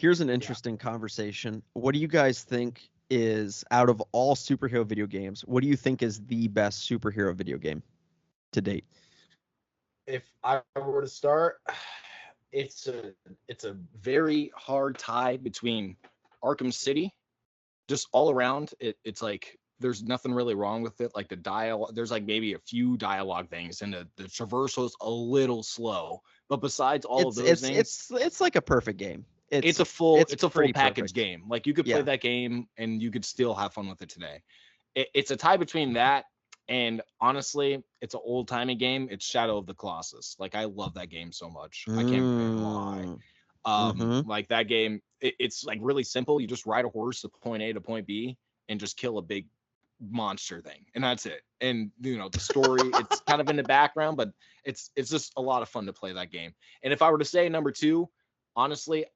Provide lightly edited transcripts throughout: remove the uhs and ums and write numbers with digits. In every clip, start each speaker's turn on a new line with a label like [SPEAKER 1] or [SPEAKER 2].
[SPEAKER 1] Here's an interesting conversation. What do you guys think is, out of all superhero video games, what do you think is the best superhero video game to date?
[SPEAKER 2] If I were to start, it's a very hard tie between Arkham City, just all around. It's like there's nothing really wrong with it. Like the dialogue, there's like maybe a few dialogue things, and the traversal is a little slow. But besides all of those things,
[SPEAKER 1] it's like a perfect game.
[SPEAKER 2] it's a full package
[SPEAKER 1] perfect
[SPEAKER 2] game. Like you could play that game and you could still have fun with it today. It's a tie between that and honestly, it's an old timey game. It's Shadow of the Colossus. Like I love that game so much. I can't even lie. Like that game, it's like really simple. You just ride a horse to point A to point B and just kill a big monster thing, and that's it. And you know the story, it's kind of in the background, but it's just a lot of fun to play that game. And if I were to say number two, honestly,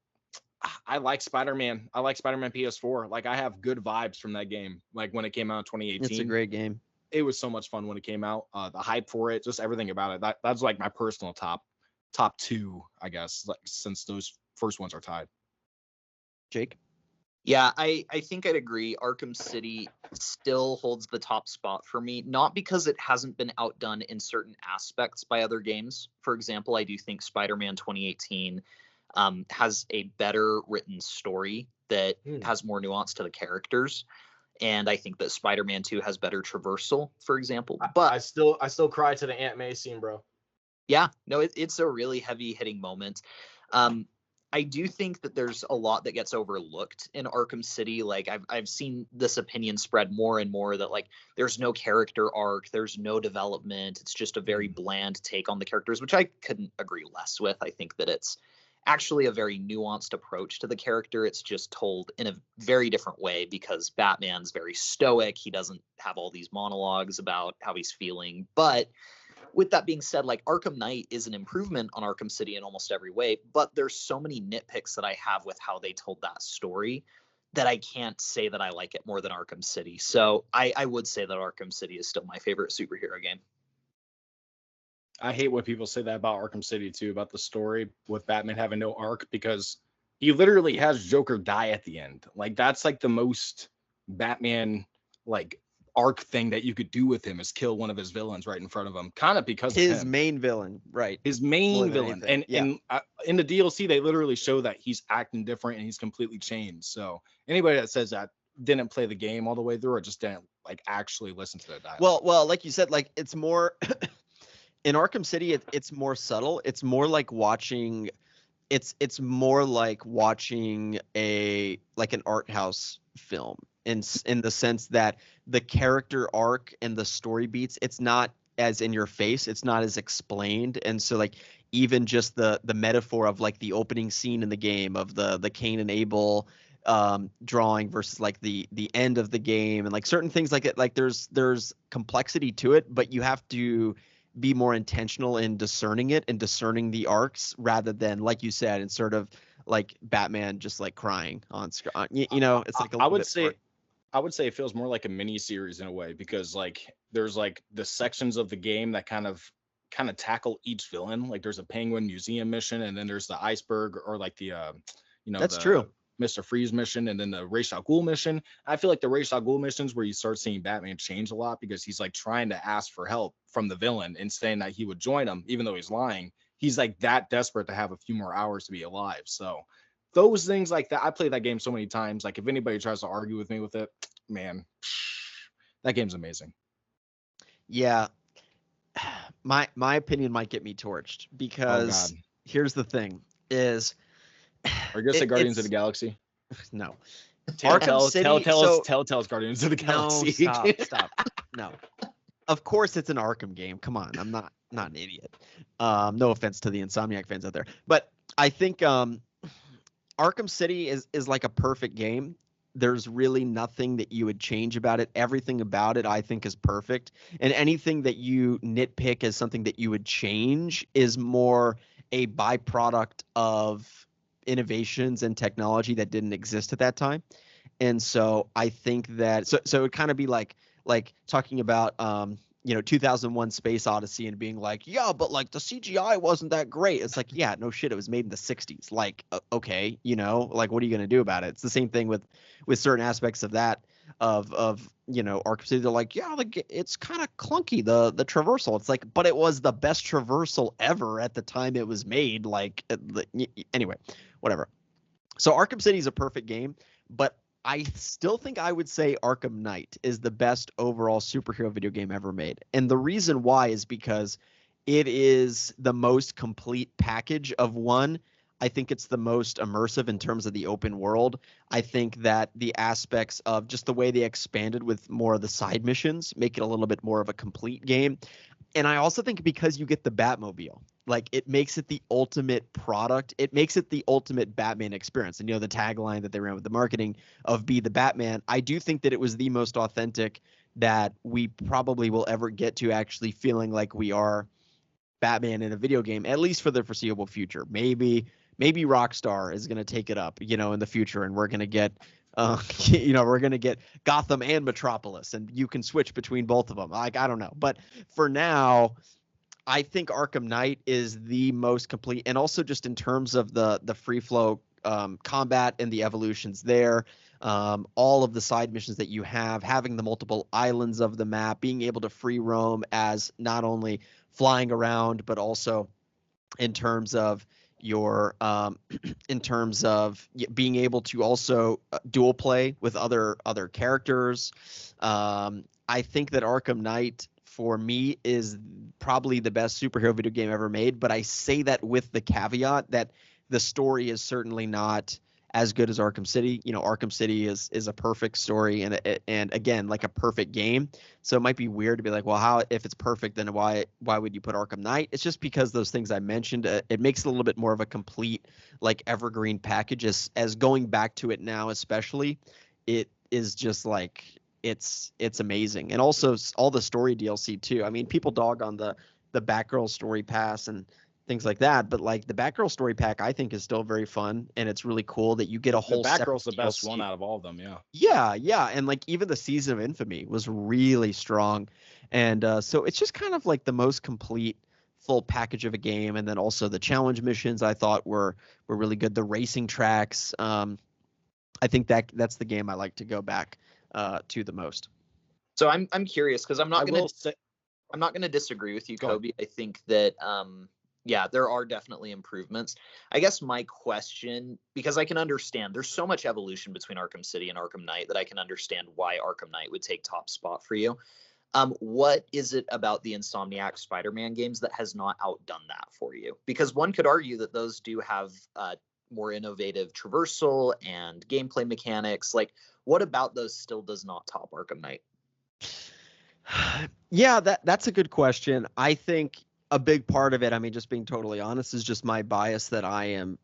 [SPEAKER 2] I like Spider-Man. I like Spider-Man PS4. Like I have good vibes from that game. Like when it came out in 2018.
[SPEAKER 1] It's a great game.
[SPEAKER 2] It was so much fun when it came out. The hype for it, just everything about it. That's like my personal top two, I guess, like since those first ones are tied.
[SPEAKER 1] Jake?
[SPEAKER 3] Yeah, I think I'd agree. Arkham City still holds the top spot for me, not because it hasn't been outdone in certain aspects by other games. For example, I do think Spider-Man 2018 has a better written story that has more nuance to the characters. And I think that Spider-Man 2 has better traversal, for example. But
[SPEAKER 2] I still cry to the Aunt May scene, bro.
[SPEAKER 3] Yeah, no, it's a really heavy hitting moment. I do think that there's a lot that gets overlooked in Arkham City. Like I've seen this opinion spread more and more that like there's no character arc, there's no development. It's just a very bland take on the characters, which I couldn't agree less with. I think that it's actually a very nuanced approach to the character. It's just told in a very different way because Batman's very stoic. He doesn't have all these monologues about how he's feeling. But with that being said, like Arkham Knight is an improvement on Arkham City in almost every way, but there's so many nitpicks that I have with how they told that story that I can't say that I like it more than Arkham City. So I would say that Arkham City is still my favorite superhero game.
[SPEAKER 2] I hate when people say that about Arkham City too, about the story with Batman having no arc, because he literally has Joker die at the end. Like that's like the most Batman like arc thing that you could do with him is kill one of his villains right in front of him, kind of because
[SPEAKER 1] his
[SPEAKER 2] of him.
[SPEAKER 1] main villain, right?
[SPEAKER 2] His main villain, and in the DLC they literally show that he's acting different and he's completely changed. So anybody that says that didn't play the game all the way through or just didn't like actually listen to the dialogue.
[SPEAKER 1] Well, like you said, like it's more in Arkham City, it's more subtle. It's more like watching. It's more like watching an art house film in the sense that the character arc and the story beats, it's not as in your face, it's not as explained. And so like even just the metaphor of like the opening scene in the game of the Cain and Abel drawing versus like the end of the game and like certain things like it, like there's complexity to it, but you have to be more intentional in discerning it and discerning the arcs rather than, like you said, and sort of like Batman just like crying on screen. You know, it's like
[SPEAKER 2] I would say it feels more like a mini series in a way, because like there's like the sections of the game that kind of tackle each villain. Like there's a Penguin Museum mission, and then there's the iceberg or like the
[SPEAKER 1] that's true.
[SPEAKER 2] Mr. Freeze mission, and then the Ra's al Ghul mission. I feel like the Ra's al Ghul missions where you start seeing Batman change a lot because he's like trying to ask for help from the villain and saying that he would join him even though he's lying. He's like that desperate to have a few more hours to be alive. So those things like that, I played that game so many times. Like if anybody tries to argue with me with it, man, that game's amazing.
[SPEAKER 1] Yeah. My opinion might get me torched because here's the thing is,
[SPEAKER 2] are you gonna say Guardians of the Galaxy?
[SPEAKER 1] No.
[SPEAKER 2] Telltale's Guardians of the Galaxy.
[SPEAKER 1] No, stop. No. Of course it's an Arkham game. Come on. I'm not an idiot. No offense to the Insomniac fans out there. But I think Arkham City is like a perfect game. There's really nothing that you would change about it. Everything about it I think is perfect. And anything that you nitpick as something that you would change is more a byproduct of innovations and technology that didn't exist at that time. And so I think that so it would kind of be like talking about 2001 Space Odyssey and being like, yeah, but like the CGI wasn't that great. It's like, yeah, no shit, it was made in the 60s. Like, okay, like what are you going to do about it? It's the same thing with certain aspects of that of Arkham City. They're like, yeah, like it's kind of clunky, the traversal. It's like, but it was the best traversal ever at the time it was made. Like, anyway, whatever. So Arkham City is a perfect game, but I still think I would say Arkham Knight is the best overall superhero video game ever made. And the reason why is because it is the most complete package of one. I think it's the most immersive in terms of the open world. I think that the aspects of just the way they expanded with more of the side missions make it a little bit more of a complete game. And I also think because you get the Batmobile, like it makes it the ultimate product. It makes it the ultimate Batman experience. And the tagline that they ran with the marketing of "Be the Batman." I do think that it was the most authentic that we probably will ever get to actually feeling like we are Batman in a video game, at least for the foreseeable future. Maybe Rockstar is going to take it up, in the future, and we're going to get we're going to get Gotham and Metropolis, and you can switch between both of them. Like, I don't know. But for now, I think Arkham Knight is the most complete. And also just in terms of the free flow combat and the evolutions there, all of the side missions that you have, having the multiple islands of the map, being able to free roam as not only flying around, but also in terms of your being able to also dual play with other characters. I think that Arkham Knight for me is probably the best superhero video game ever made, but I say that with the caveat that the story is certainly not as good as Arkham City. Arkham City is a perfect story and again, like a perfect game. So it might be weird to be like, well, how, if it's perfect, then why would you put Arkham Knight? It's just because those things I mentioned, it makes it a little bit more of a complete, like, evergreen package. As going back to it now, especially, it is just like, it's amazing. And also all the story DLC too. I mean, people dog on the Batgirl story pass and things like that, but like the Batgirl story pack I think is still very fun, and it's really cool that you get a whole
[SPEAKER 2] Batgirl's the best one out of all of them.
[SPEAKER 1] Yeah, and like even the Season of Infamy was really strong, and so it's just kind of like the most complete full package of a game. And then also the challenge missions I thought were really good. The racing tracks, I think that's the game I like to go back to the most.
[SPEAKER 3] So I'm curious because I'm not gonna disagree with you, Kobe. I think that yeah, there are definitely improvements. I guess my question, because I can understand there's so much evolution between Arkham City and Arkham Knight that I can understand why Arkham Knight would take top spot for you. What is it about the Insomniac Spider-Man games that has not outdone that for you? Because one could argue that those do have more innovative traversal and gameplay mechanics. Like, what about those still does not top Arkham Knight?
[SPEAKER 1] Yeah, that's a good question. I think a big part of it, I mean, just being totally honest, is just my bias that I am,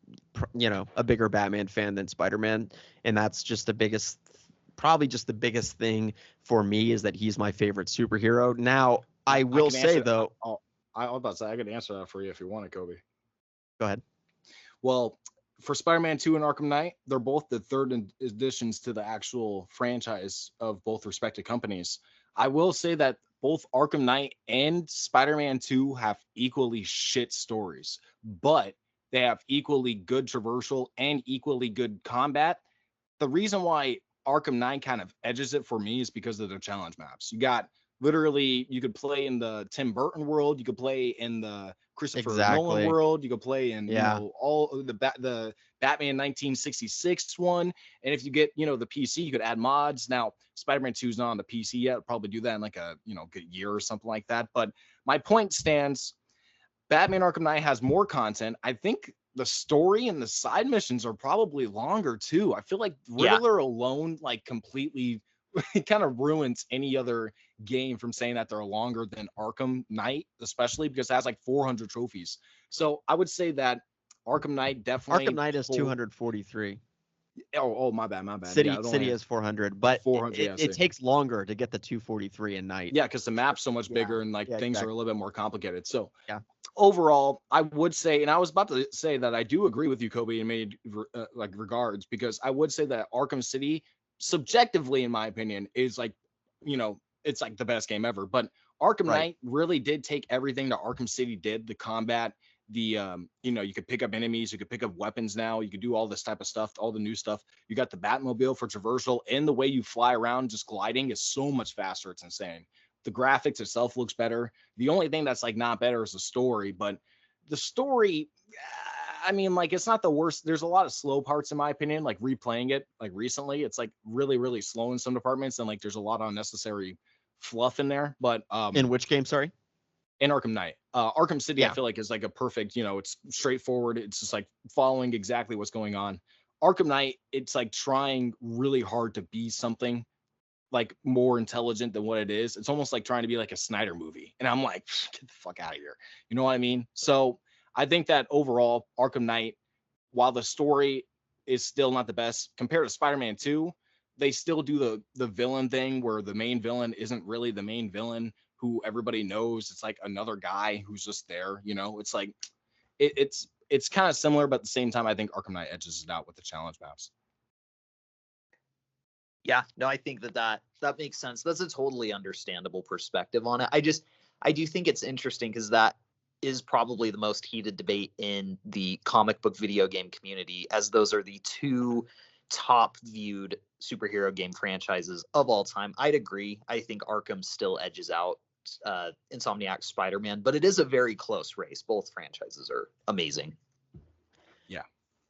[SPEAKER 1] a bigger Batman fan than Spider-Man. And that's just probably just the biggest thing for me, is that he's my favorite superhero. Now, I will say, though.
[SPEAKER 2] I was about to say, I could answer that for you if you want it, Kobe.
[SPEAKER 1] Go ahead.
[SPEAKER 2] Well, for Spider-Man 2 and Arkham Knight, they're both the third additions to the actual franchise of both respective companies. I will say that both Arkham Knight and Spider-Man 2 have equally shit stories, but they have equally good traversal and equally good combat. The reason why Arkham Knight kind of edges it for me is because of the challenge maps. You got literally, you could play in the Tim Burton world, you could play in the Christopher Nolan world, you could play in all the Batman 1966 one, and if you get the PC, you could add mods. Now Spider-Man 2 is not on the PC yet. I'll probably do that in like a good year or something like that. But my point stands. Batman Arkham Knight has more content. I think the story and the side missions are probably longer too. I feel like Riddler alone like completely it kind of ruins any other game from saying that they're longer than Arkham Knight, especially because it has like 400 trophies. So I would say that Arkham Knight definitely.
[SPEAKER 1] Arkham Knight is 243.
[SPEAKER 2] Oh, my bad.
[SPEAKER 1] City is 400, but 400, it takes longer to get the 243 in Night.
[SPEAKER 2] Yeah, because the map's so much bigger and things are a little bit more complicated. So overall, I would say, and I was about to say that I do agree with you, Kobe, in many regards, because I would say that Arkham City, subjectively, in my opinion, is like, it's like the best game ever. But Arkham
[SPEAKER 1] Right.
[SPEAKER 2] Knight really did take everything that Arkham City did, the combat, the you could pick up enemies, you could pick up weapons now, you could do all this type of stuff, all the new stuff. You got the Batmobile for traversal, and the way you fly around just gliding is so much faster. It's insane. The graphics itself looks better. The only thing that's like not better is the story, but the story, I mean, like, it's not the worst. There's a lot of slow parts in my opinion. Like replaying it like recently, it's like really, really slow in some departments, and like there's a lot of unnecessary fluff in there. But
[SPEAKER 1] In which game? Sorry.
[SPEAKER 2] in Arkham Knight, Arkham City, I
[SPEAKER 1] Yeah.
[SPEAKER 2] feel like is like a perfect, it's straightforward. It's just like following exactly what's going on. Arkham Knight, it's like trying really hard to be something like more intelligent than what it is. It's almost like trying to be like a Snyder movie. And I'm like, get the fuck out of here. You know what I mean? So I think that overall, Arkham Knight, while the story is still not the best compared to Spider-Man 2, they still do the villain thing where the main villain isn't really the main villain who everybody knows. It's like another guy who's just there. It's like it's kind of similar, but at the same time, I think Arkham Knight edges it out with the challenge maps.
[SPEAKER 3] Yeah, no, I think that makes sense. That's a totally understandable perspective on it. I do think it's interesting because that is probably the most heated debate in the comic book video game community, as those are the two top viewed superhero game franchises of all time. I'd agree. I think Arkham still edges out Insomniac's Spider-Man, but it is a very close race. Both franchises are amazing.
[SPEAKER 2] Yeah.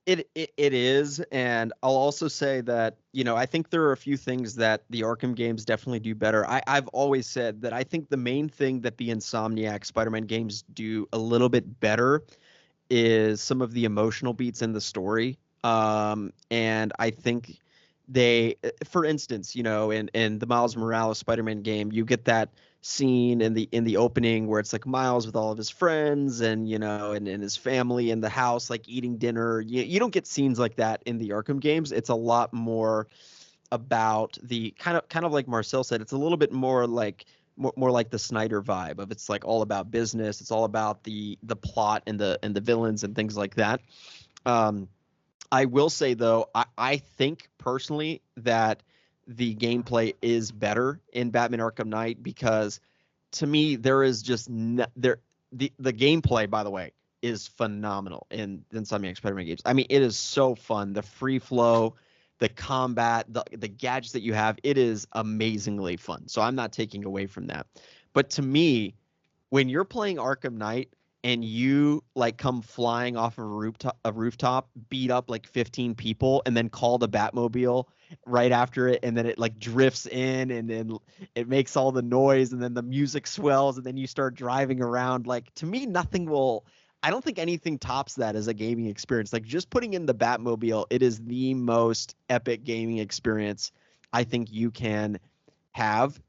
[SPEAKER 1] It is, and I'll also say that I think there are a few things that the Arkham games definitely do better. I've always said that I think the main thing that the Insomniac Spider-Man games do a little bit better is some of the emotional beats in the story. And I think they, for instance, in the Miles Morales Spider-Man game, you get that scene in the opening where it's like Miles with all of his friends and and his family in the house, like eating dinner. You don't get scenes like that in the Arkham games. It's a lot more about the kind of like Marcel said, it's a little bit more like more like the Snyder vibe of it's like all about business. It's all about the plot and the villains and things like that. I will say though, I think personally that the gameplay is better in Batman Arkham Knight because to me there is just the gameplay, by the way, is phenomenal in Insomniac Spider-Man games. I mean, it is so fun. The free flow, the combat, the gadgets that you have, it is amazingly fun. So I'm not taking away from that. But to me, when you're playing Arkham Knight and you like come flying off of a rooftop, beat up like 15 people, and then call the Batmobile right after it, and then it like drifts in, and then it makes all the noise, and then the music swells, and then you start driving around. Like, to me, I don't think anything tops that as a gaming experience. Like, just putting in the Batmobile, it is the most epic gaming experience I think you can have.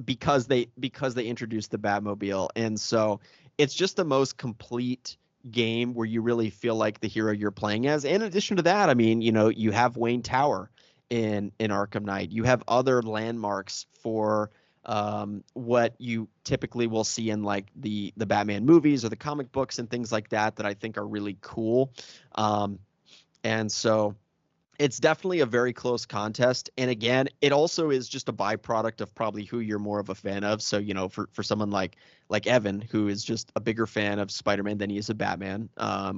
[SPEAKER 1] Because they introduced the Batmobile, and so it's just the most complete game where you really feel like the hero you're playing as. In addition to that, I mean, you have Wayne Tower in Arkham Knight. You have other landmarks for what you typically will see in like the Batman movies or the comic books and things like that I think are really cool. And so it's definitely a very close contest. And again, it also is just a byproduct of probably who you're more of a fan of. So, for someone like Evan, who is just a bigger fan of Spider-Man than he is of Batman,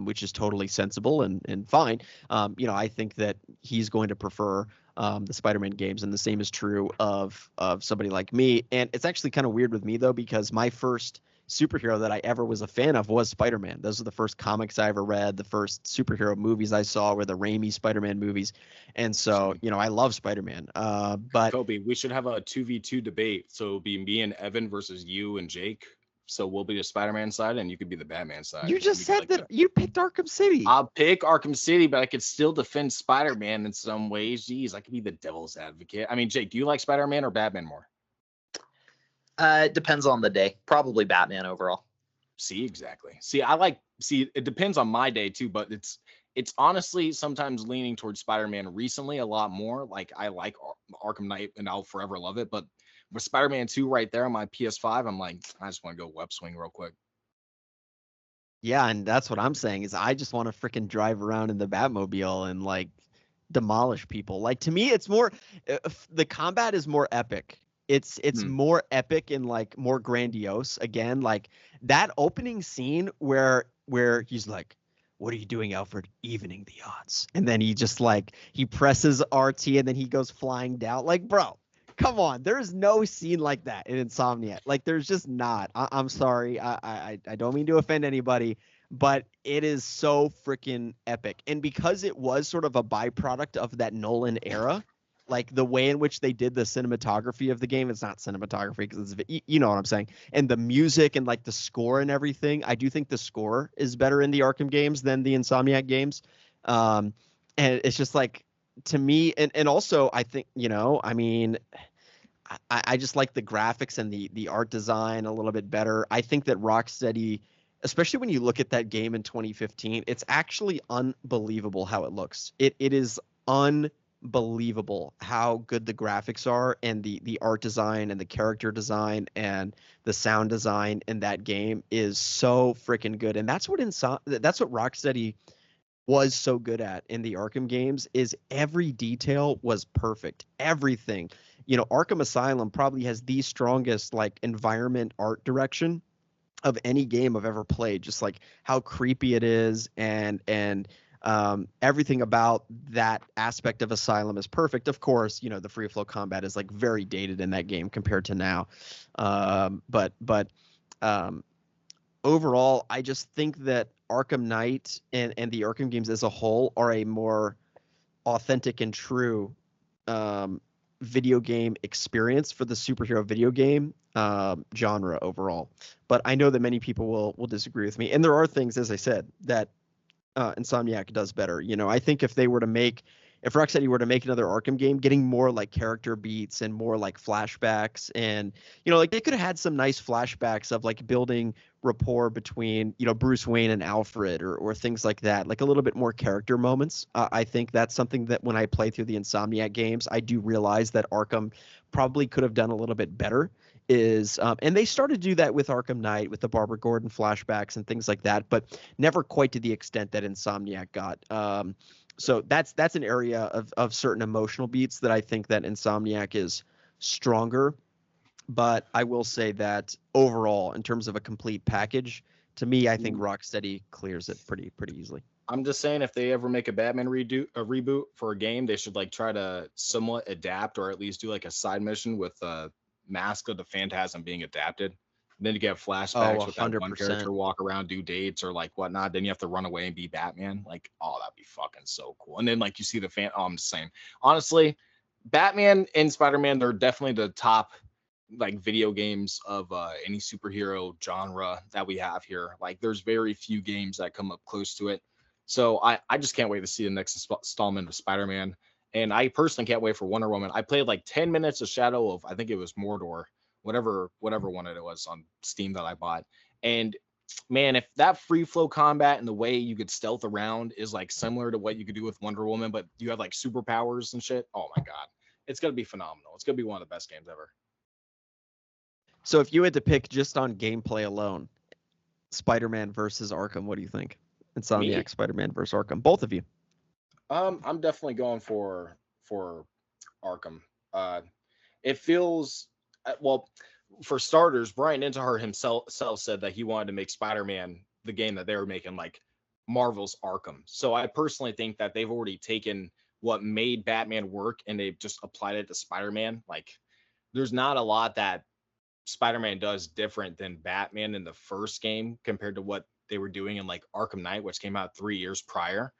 [SPEAKER 1] which is totally sensible and fine. I think that he's going to prefer the Spider-Man games, and the same is true of somebody like me. And it's actually kind of weird with me though, because my first superhero that I ever was a fan of was Spider-Man. Those are the first comics I ever read. The first superhero movies I saw were the Raimi Spider-Man movies. And so, I love Spider-Man. But
[SPEAKER 2] Kobe, we should have a 2v2 debate. So it'll be me and Evan versus you and Jake. So we'll be the Spider-Man side and you could be the Batman side.
[SPEAKER 1] You just said that you picked Arkham City.
[SPEAKER 2] I'll pick Arkham City, but I could still defend Spider-Man in some ways. Jeez, I could be the devil's advocate. I mean, Jake, do you like Spider-Man or Batman more?
[SPEAKER 3] It depends on the day. Probably Batman overall.
[SPEAKER 2] See, exactly. It depends on my day too, but it's honestly sometimes leaning towards Spider-Man recently a lot more. Like, I like Arkham Knight and I'll forever love it. But with Spider-Man 2 right there on my PS5, I'm like, I just want to go web swing real quick.
[SPEAKER 1] Yeah, and that's what I'm saying is I just want to freaking drive around in the Batmobile and like demolish people. Like, to me, it's more the combat is more epic It's more epic and like more grandiose. Again, like that opening scene where he's like, "What are you doing, Alfred? Evening the odds." And then he just like he presses RT and then he goes flying down. Like, bro, come on. There is no scene like that in Insomniac. Like, there's just not. I'm sorry. I don't mean to offend anybody, but it is so freaking epic. And because it was sort of a byproduct of that Nolan era, like the way in which they did the cinematography of the game, it's not cinematography because it's, you know what I'm saying, and the music and like the score and everything. I do think the score is better in the Arkham games than the Insomniac games. And it's just like, to me, and also I think, you know, I mean, I just like the graphics and the art design a little bit better. I think that Rocksteady, especially when you look at that game in 2015, it's actually unbelievable how it looks. It is unbelievable how good the graphics are and the art design and the character design and the sound design in that game is so freaking good. And that's what Rocksteady was so good at in the Arkham games, is every detail was perfect. Everything. You know, Arkham Asylum probably has the strongest like environment art direction of any game I've ever played. Just like how creepy it is, and everything about that aspect of Asylum is perfect. Of course, you know, the free flow combat is like very dated in that game compared to now. But overall, I just think that Arkham Knight and the Arkham games as a whole are a more authentic and true video game experience for the superhero video game genre overall. But I know that many people will disagree with me. And there are things, as I said, that Insomniac does better. You know, I think if Rocksteady were to make another Arkham game, getting more like character beats and more like flashbacks, and, you know, like they could have had some nice flashbacks of like building rapport between, you know, Bruce Wayne and Alfred, or things like that, like a little bit more character moments. I think that's something that when I play through the Insomniac games, I do realize that Arkham probably could have done a little bit better. And they started to do that with Arkham Knight, with the Barbara Gordon flashbacks and things like that, but never quite to the extent that Insomniac got. So that's an area of certain emotional beats that I think that Insomniac is stronger. But I will say that overall, in terms of a complete package, to me, I think Rocksteady clears it pretty easily.
[SPEAKER 2] I'm just saying, if they ever make a Batman reboot for a game, they should like try to somewhat adapt, or at least do like a side mission with Mask of the Phantasm being adapted. And then you get flashbacks with that one character walk around, do dates or like whatnot. Then you have to run away and be Batman. Like, oh, that'd be fucking so cool. And then like you see the fan. Oh, I'm just saying, honestly, Batman and Spider-Man, they're definitely the top like video games of any superhero genre that we have here. Like, there's very few games that come up close to it. So I just can't wait to see the next installment of Spider-Man. And I personally can't wait for Wonder Woman. I played like 10 minutes of Shadow of, I think it was Mordor, whatever one it was on Steam that I bought. And man, if that free flow combat and the way you could stealth around is like similar to what you could do with Wonder Woman, but you have like superpowers and shit, oh my God, it's going to be phenomenal. It's going to be one of the best games ever.
[SPEAKER 1] So if you had to pick just on gameplay alone, Spider-Man versus Arkham, what do you think? Insomniac, Spider-Man versus Arkham, both of you.
[SPEAKER 2] I'm definitely going for Arkham. It feels, well, for starters, Brian Intihar himself said that he wanted to make Spider-Man, the game that they were making, like Marvel's Arkham. So I personally think that they've already taken what made Batman work and they've just applied it to Spider-Man. Like, there's not a lot that Spider-Man does different than Batman in the first game compared to what they were doing in like Arkham Knight, which came out 3 years prior.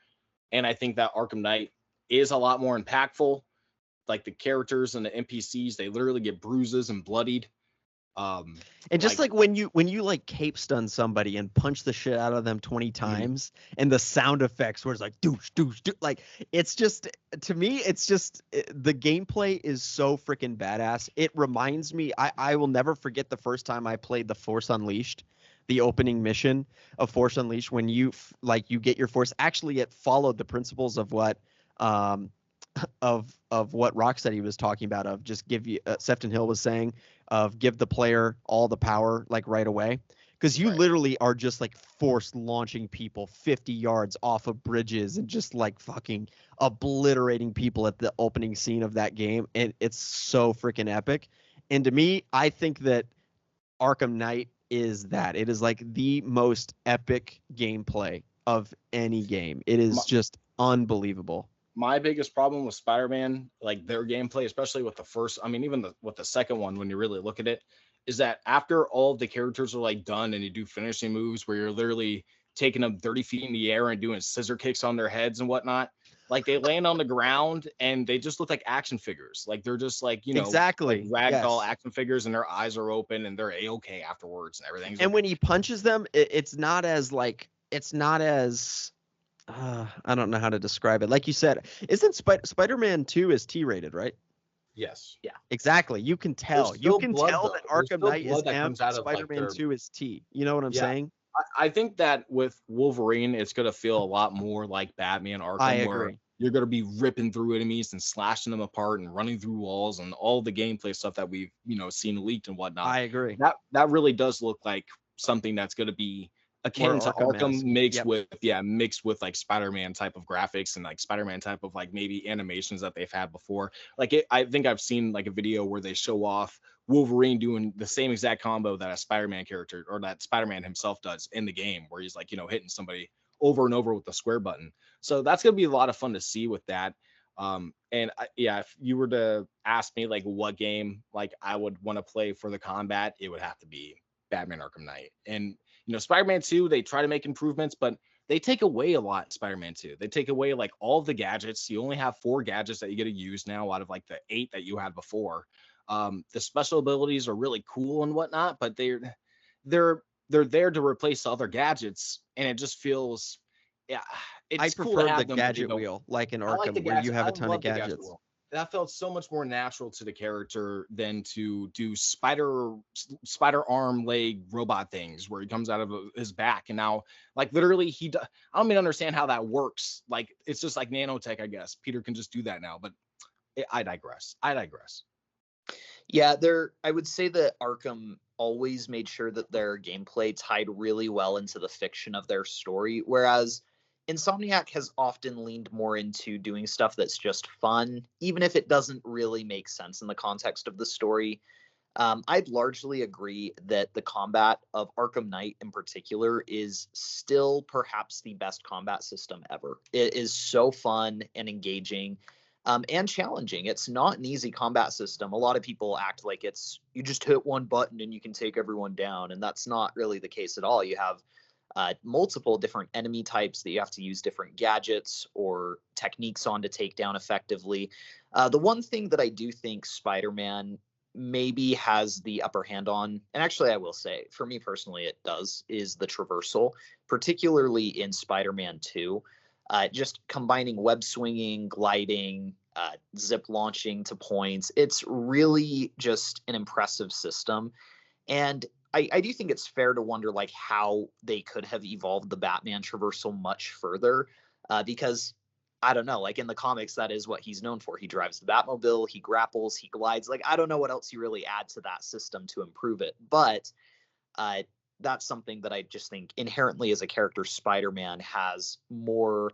[SPEAKER 2] And I think that Arkham Knight is a lot more impactful. Like, the characters and the NPCs, they literally get bruises and bloodied.
[SPEAKER 1] And just like when you like cape stun somebody and punch the shit out of them 20 times, and the sound effects where it's like douche, like, it's just, to me, it's just, the gameplay is so freaking badass. It reminds me, I will never forget the first time I played the Force Unleashed, the opening mission of Force Unleashed, when you get your force. Actually, it followed the principles of what of what Rocksteady was talking about, of just give you Sefton Hill was saying, of give the player all the power like right away, because you literally are just like force launching people 50 yards off of bridges and just like fucking obliterating people at the opening scene of that game, and it's so freaking epic. And to me, I think that Arkham Knight is that. It is like the most epic gameplay of any game. It is just unbelievable.
[SPEAKER 2] My biggest problem with Spider-Man, like their gameplay, especially with the first, I mean, even with the second one, when you really look at it, is that after all of the characters are like done and you do finishing moves where you're literally taking them 30 feet in the air and doing scissor kicks on their heads and whatnot, like they land on the ground and they just look like action figures. Like they're just like,
[SPEAKER 1] Exactly.
[SPEAKER 2] like ragdoll
[SPEAKER 1] Yes.
[SPEAKER 2] action figures, and their eyes are open and they're A-okay afterwards and everything's
[SPEAKER 1] And
[SPEAKER 2] okay.
[SPEAKER 1] when he punches them, it's not as I don't know how to describe it. Like you said, isn't Spider-Man 2 is T-rated, right?
[SPEAKER 2] Yes.
[SPEAKER 3] Yeah.
[SPEAKER 1] Exactly. You can tell.
[SPEAKER 2] There's
[SPEAKER 1] You
[SPEAKER 2] still
[SPEAKER 1] can
[SPEAKER 2] blood,
[SPEAKER 1] tell
[SPEAKER 2] though.
[SPEAKER 1] that
[SPEAKER 2] There's
[SPEAKER 1] Arkham
[SPEAKER 2] still
[SPEAKER 1] Knight is
[SPEAKER 2] blood that
[SPEAKER 1] M,
[SPEAKER 2] comes out of, like,
[SPEAKER 1] Spider-Man
[SPEAKER 2] their
[SPEAKER 1] 2 is T. You know what I'm
[SPEAKER 2] Yeah.
[SPEAKER 1] saying?
[SPEAKER 2] I think that with Wolverine, it's going to feel a lot more like Batman Arkham,
[SPEAKER 1] I
[SPEAKER 2] where
[SPEAKER 1] agree.
[SPEAKER 2] you're going to be ripping through enemies and slashing them apart and running through walls and all the gameplay stuff that we've, seen leaked and whatnot.
[SPEAKER 1] I agree.
[SPEAKER 2] That really does look like something that's going to be akin
[SPEAKER 1] More
[SPEAKER 2] to
[SPEAKER 1] Arkham-esque.
[SPEAKER 2] Arkham mixed
[SPEAKER 1] Yep.
[SPEAKER 2] mixed with like Spider-Man type of graphics and like Spider-Man type of like maybe animations that they've had before. I think I've seen like a video where they show off Wolverine doing the same exact combo that a Spider-Man character or that Spider-Man himself does in the game, where he's like, hitting somebody over and over with the square button. So that's going to be a lot of fun to see with that. If you were to ask me like what game like I would want to play for the combat, it would have to be Batman Arkham Knight. And Spider-Man 2, they try to make improvements, but they take away a lot in Spider-Man 2. They take away like all of the gadgets. You only have 4 gadgets that you get to use now out of like the 8 that you had before. The special abilities are really cool and whatnot, but they're there to replace other gadgets, and it just feels, yeah,
[SPEAKER 1] I
[SPEAKER 2] it's cool to
[SPEAKER 1] prefer the
[SPEAKER 2] have them, but they
[SPEAKER 1] gadget
[SPEAKER 2] don't.
[SPEAKER 1] wheel, like in
[SPEAKER 2] I like the
[SPEAKER 1] Arkham, where you
[SPEAKER 2] gadget.
[SPEAKER 1] have
[SPEAKER 2] I
[SPEAKER 1] a ton of
[SPEAKER 2] love the gadget
[SPEAKER 1] gadgets.
[SPEAKER 2] wheel. That felt so much more natural to the character than to do spider arm leg robot things where he comes out of his back, and now like literally I don't even understand how that works. Like it's just like nanotech, I guess. Peter can just do that now, but I digress.
[SPEAKER 3] Yeah, I would say that Arkham always made sure that their gameplay tied really well into the fiction of their story, whereas Insomniac has often leaned more into doing stuff that's just fun, even if it doesn't really make sense in the context of the story. I'd largely agree that the combat of Arkham Knight in particular is still perhaps the best combat system ever. It is so fun and engaging, and challenging. It's not an easy combat system. A lot of people act like it's you just hit one button and you can take everyone down, and that's not really the case at all. You have multiple different enemy types that you have to use different gadgets or techniques on to take down effectively. The one thing that I do think Spider-Man maybe has the upper hand on, and actually I will say, for me personally, it does, is the traversal, particularly in Spider-Man 2. Just combining web swinging, gliding, zip launching to points. It's really just an impressive system. And I do think it's fair to wonder like how they could have evolved the Batman traversal much further, because I don't know, like in the comics, that is what he's known for. He drives the Batmobile, he grapples, he glides. Like I don't know what else you really add to that system to improve it, but uh, that's something that I just think inherently as a character, Spider-Man has more.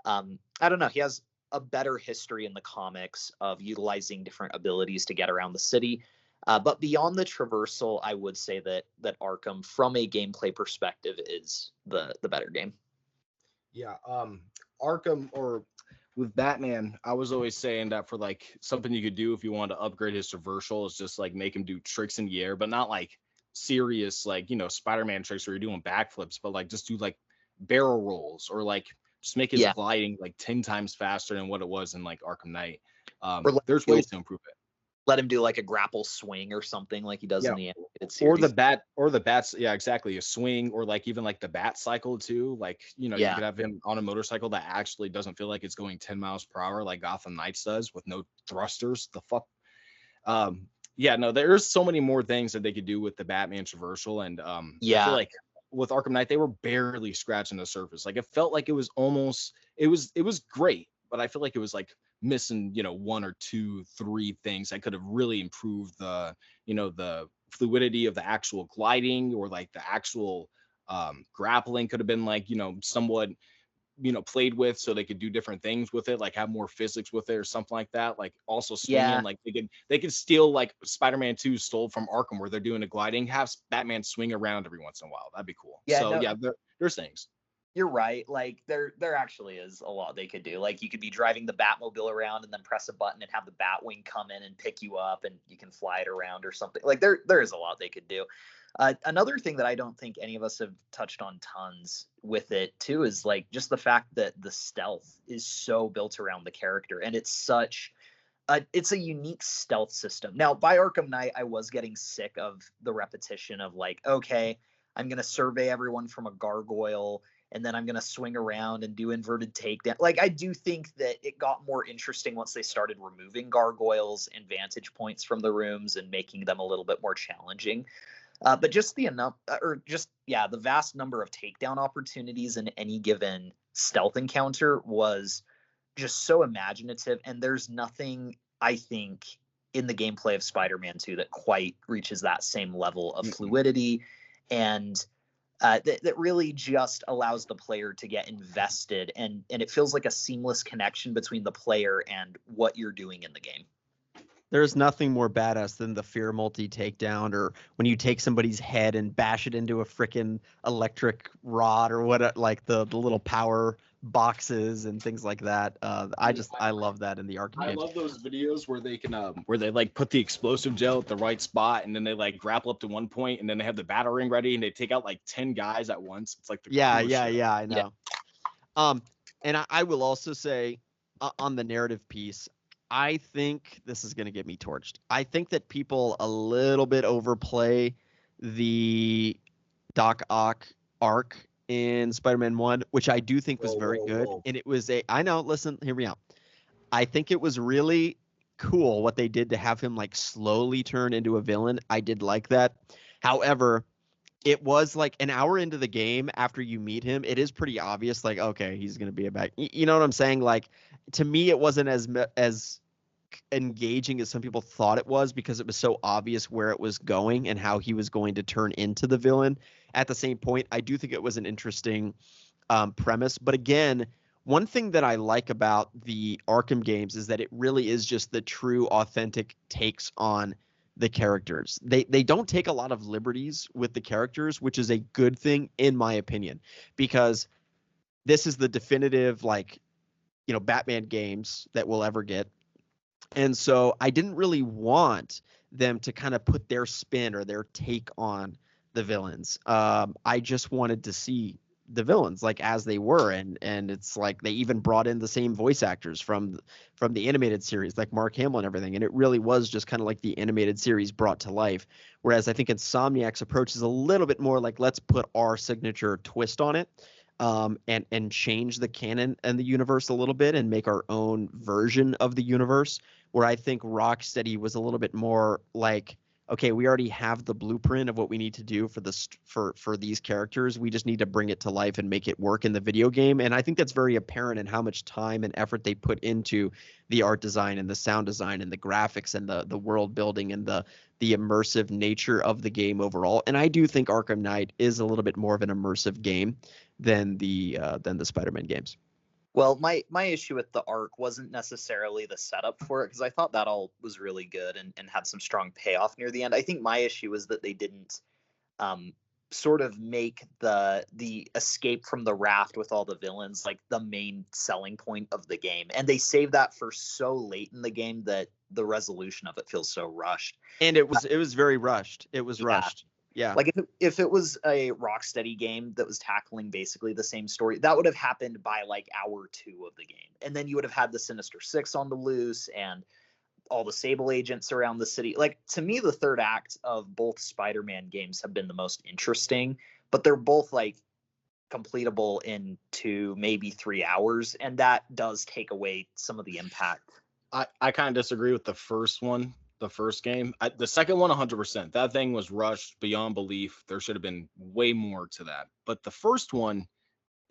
[SPEAKER 3] I don't know. He has a better history in the comics of utilizing different abilities to get around the city. But beyond the traversal, I would say that Arkham, from a gameplay perspective, is the better game.
[SPEAKER 2] Yeah. Arkham, or with Batman, I was always saying that for like something you could do if you wanted to upgrade his traversal is just like make him do tricks in the air, but not like serious like Spider-Man tricks where you're doing backflips, but like just do like barrel rolls, or like just make his
[SPEAKER 3] Yeah,
[SPEAKER 2] gliding like 10 times faster than what it was in like Arkham Knight.
[SPEAKER 3] or
[SPEAKER 2] There's ways to improve it.
[SPEAKER 3] let him do like a grapple swing or something like he does
[SPEAKER 2] Yeah.
[SPEAKER 3] in the animated
[SPEAKER 2] Or
[SPEAKER 3] series.
[SPEAKER 2] the bats, yeah, exactly, a swing, or like even like the bat cycle too, like you
[SPEAKER 3] Yeah.
[SPEAKER 2] could have him on a motorcycle that actually doesn't feel like it's going 10 miles per hour like Gotham Knights does, with no thrusters. The fuck. Yeah, no, there's so many more things that they could do with the Batman traversal, and I
[SPEAKER 3] Yeah.
[SPEAKER 2] feel like with Arkham Knight they were barely scratching the surface. Like it felt like it was almost, it was great, but I feel like it was like missing 1 or 2, 3 things that could have really improved the the fluidity of the actual gliding, or like the actual grappling could have been like somewhat played with so they could do different things with it, like have more physics with it or something like that. Like also
[SPEAKER 3] Yeah.
[SPEAKER 2] swinging, like they could steal like Spider-Man 2 stole from Arkham where they're doing a gliding, have Batman swing around every once in a while. That'd be cool.
[SPEAKER 3] Yeah,
[SPEAKER 2] So
[SPEAKER 3] no,
[SPEAKER 2] yeah, there's things.
[SPEAKER 3] you're right. Like there actually is a lot they could do. Like you could be driving the Batmobile around and then press a button and have the Batwing come in and pick you up and you can fly it around or something. Like there is a lot they could do. Another thing that I don't think any of us have touched on tons with it too is like just the fact that the stealth is so built around the character, and it's a unique stealth system. Now, by Arkham Knight, I was getting sick of the repetition of like, okay, I'm going to survey everyone from a gargoyle, and then I'm going to swing around and do inverted takedown. Like, I do think that it got more interesting once they started removing gargoyles and vantage points from the rooms and making them a little bit more challenging. But just the vast number of takedown opportunities in any given stealth encounter was just so imaginative. And there's nothing, I think, in the gameplay of Spider-Man 2 that quite reaches that same level of fluidity and that really just allows the player to get invested, and it feels like a seamless connection between the player and what you're doing in the game.
[SPEAKER 1] There's nothing more badass than the fear multi takedown, or when you take somebody's head and bash it into a freaking electric rod, or what, like the little power boxes and things like that. I love that in the Arkham
[SPEAKER 2] I
[SPEAKER 1] games.
[SPEAKER 2] love those videos where they can where they like put the explosive gel at the right spot and then they like grapple up to one point and then they have the battle ring ready and they take out like 10 guys at once. It's like the coolest shit.
[SPEAKER 1] I know. Yeah. And I will also say on the narrative piece, I think this is going to get me torched. I think that people a little bit overplay the Doc Ock arc in Spider-Man 1, which I do think was very good. And it was listen, hear me out. I think it was really cool what they did to have him like slowly turn into a villain. I did like that. However, it was like an hour into the game after you meet him, it is pretty obvious, like, okay, he's going to be a bad, you know what I'm saying? Like, to me, it wasn't as engaging as some people thought it was because it was so obvious where it was going and how he was going to turn into the villain. At the same point, I do think it was an interesting premise. But again, one thing that I like about the Arkham games is that it really is just the true, authentic takes on the characters. They don't take a lot of liberties with the characters, which is a good thing in my opinion, because this is the definitive, like, Batman games that we'll ever get. And so I didn't really want them to kind of put their spin or their take on the villains. I just wanted to see the villains like as they were, and it's like they even brought in the same voice actors from the animated series, like Mark Hamill and everything, and it really was just kind of like the animated series brought to life. Whereas I think Insomniac's approach is a little bit more like, let's put our signature twist on it, and change the canon and the universe a little bit and make our own version of the universe. Where I think Rocksteady was a little bit more like, okay, we already have the blueprint of what we need to do for these characters. We just need to bring it to life and make it work in the video game. And I think that's very apparent in how much time and effort they put into the art design and the sound design and the graphics and the world building and the immersive nature of the game overall. And I do think Arkham Knight is a little bit more of an immersive game than the Spider-Man games.
[SPEAKER 3] Well, my issue with the arc wasn't necessarily the setup for it, because I thought that all was really good and had some strong payoff near the end. I think my issue was that they didn't sort of make the escape from the raft with all the villains like the main selling point of the game. And they saved that for so late in the game that the resolution of it feels so rushed.
[SPEAKER 1] And it was very rushed. It was rushed. Yeah.
[SPEAKER 3] Like if it was a Rocksteady game that was tackling basically the same story, that would have happened by like hour 2 of the game. And then you would have had the Sinister Six on the loose and all the Sable agents around the city. Like, to me, the third act of both Spider-Man games have been the most interesting, but they're both like completable in 2, maybe 3 hours. And that does take away some of the impact.
[SPEAKER 2] I kind of disagree with the first one. The first game, the second one, 100%. That thing was rushed beyond belief. There should have been way more to that. But the first one,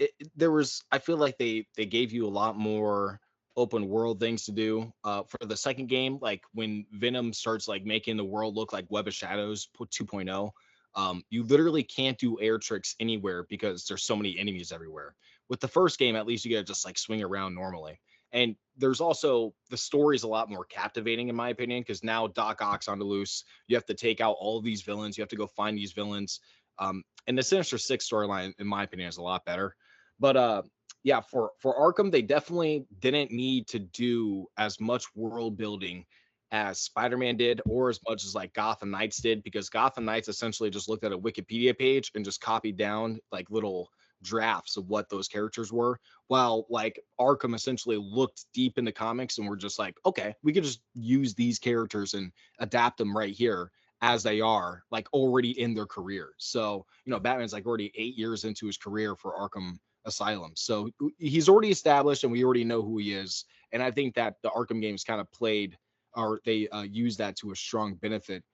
[SPEAKER 2] I feel like they gave you a lot more open world things to do. For the second game, like when Venom starts like making the world look like Web of Shadows 2.0, you literally can't do air tricks anywhere because there's so many enemies everywhere. With the first game, at least you get to just like swing around normally. And there's also the story's a lot more captivating, in my opinion, because now Doc Ock's on the loose. You have to take out all of these villains. You have to go find these villains. And the Sinister Six storyline, in my opinion, is a lot better. But yeah, for Arkham, they definitely didn't need to do as much world building as Spider-Man did, or as much as like Gotham Knights did, because Gotham Knights essentially just looked at a Wikipedia page and just copied down like little drafts of what those characters were, while like Arkham essentially looked deep in the comics and we're just like, okay, we could just use these characters and adapt them right here as they are, like already in their career. So, you know, Batman's like already 8 years into his career for Arkham Asylum. So he's already established and we already know who he is. And I think that the Arkham games kind of played, or they used that to a strong benefit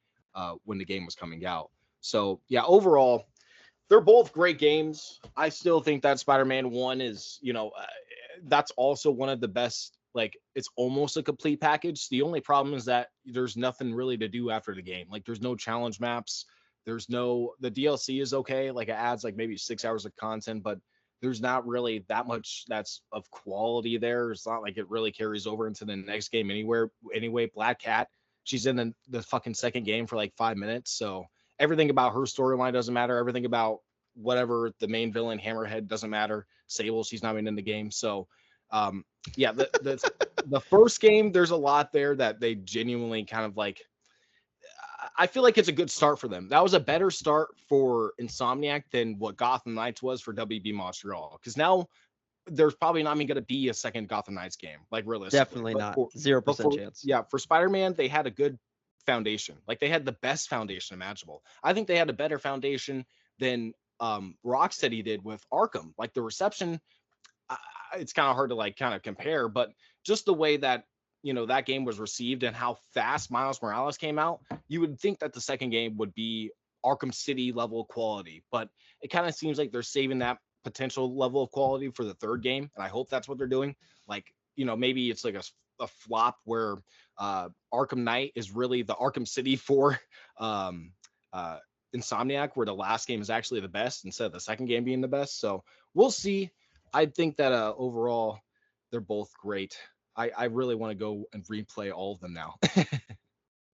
[SPEAKER 2] when the game was coming out. So yeah, overall, they're both great games. I still think that Spider-Man 1 is, you know, that's also one of the best. Like, it's almost a complete package. The only problem is that there's nothing really to do after the game. Like, there's no challenge maps. The DLC is okay. Like, it adds like maybe 6 hours of content, but there's not really that much that's of quality there. It's not like it really carries over into the next game anyway. Black Cat, she's in the fucking second game for like 5 minutes. So everything about her storyline doesn't matter. Everything about whatever the main villain, Hammerhead, doesn't matter. Sable, she's not even in the game. So, yeah, the first game, there's a lot there that they genuinely kind of like. I feel like it's a good start for them. That was a better start for Insomniac than what Gotham Knights was for WB Montreal. Because now there's probably not even going to be a second Gotham Knights game, like realistically.
[SPEAKER 1] Definitely not. 0% chance.
[SPEAKER 2] Yeah, for Spider-Man, they had a good foundation. Like, they had the best foundation imaginable. I think they had a better foundation than Rocksteady did with Arkham. Like, the reception, it's kind of hard to like kind of compare, but just the way that, you know, that game was received and how fast Miles Morales came out, you would think that the second game would be Arkham City level quality, but it kind of seems like they're saving that potential level of quality for the third game, and I hope that's what they're doing. Like, you know, maybe it's like a flop where Arkham Knight is really the Arkham City for Insomniac, where the last game is actually the best instead of the second game being the best. So we'll see. I think that overall they're both great. I really want to go and replay all of them now.